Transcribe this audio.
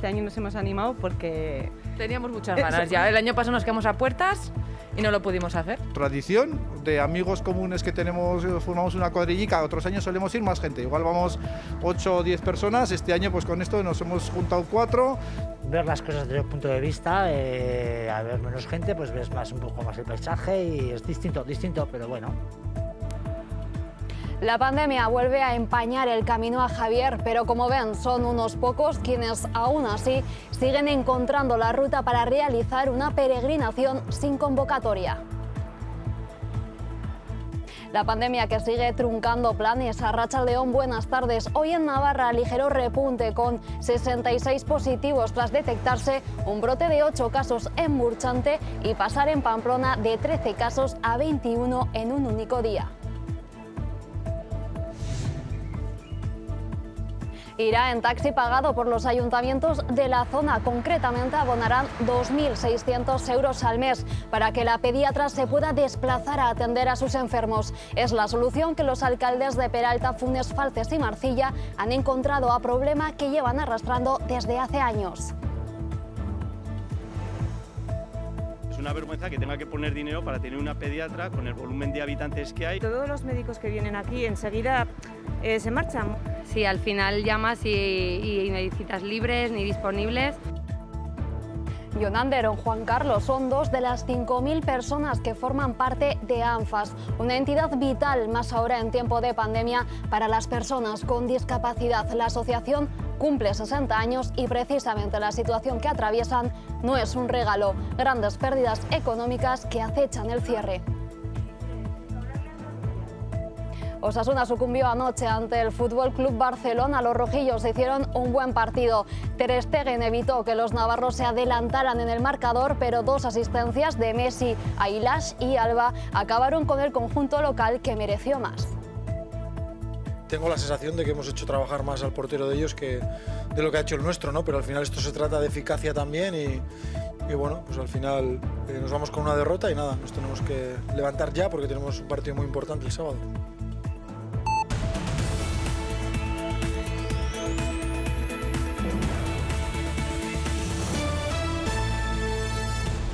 este año nos hemos animado porque... Teníamos muchas ganas ya. El año pasado nos quedamos a puertas y no lo pudimos hacer. Tradición de amigos comunes que tenemos, formamos una cuadrillica. Otros años solemos ir más gente, igual vamos 8 o 10 personas. Este año pues con esto nos hemos juntado 4. Ver las cosas desde otro punto de vista, al ver menos gente pues ves un poco más el paisaje y es distinto, pero bueno. La pandemia vuelve a empañar el camino a Javier, pero como ven, son unos pocos quienes aún así siguen encontrando la ruta para realizar una peregrinación sin convocatoria. La pandemia que sigue truncando planes. Arratsaldeon, buenas tardes. Hoy en Navarra, ligero repunte con 66 positivos tras detectarse un brote de 8 casos en Burchante y pasar en Pamplona de 13 casos a 21 en un único día. Irá en taxi pagado por los ayuntamientos de la zona. Concretamente abonarán 2.600 euros al mes para que la pediatra se pueda desplazar a atender a sus enfermos. Es la solución que los alcaldes de Peralta, Funes, Falces y Marcilla han encontrado a problema que llevan arrastrando desde hace años. Es una vergüenza que tenga que poner dinero para tener una pediatra con el volumen de habitantes que hay. Todos los médicos que vienen aquí enseguida se marchan. Sí, al final llamas y no hay citas libres ni disponibles. Jonander o Juan Carlos son dos de las 5.000 personas que forman parte de ANFAS, una entidad vital, más ahora en tiempo de pandemia, para las personas con discapacidad. La asociación cumple 60 años y precisamente la situación que atraviesan no es un regalo. Grandes pérdidas económicas que acechan el cierre. Osasuna sucumbió anoche ante el Fútbol Club Barcelona. Los rojillos hicieron un buen partido. Ter Stegen evitó que los navarros se adelantaran en el marcador, pero 2 asistencias de Messi, Ailash y Alba acabaron con el conjunto local, que mereció más. Tengo la sensación de que hemos hecho trabajar más al portero de ellos que de lo que ha hecho el nuestro, ¿no? Pero al final esto se trata de eficacia también y bueno, pues al final nos vamos con una derrota y nada, nos tenemos que levantar ya porque tenemos un partido muy importante el sábado.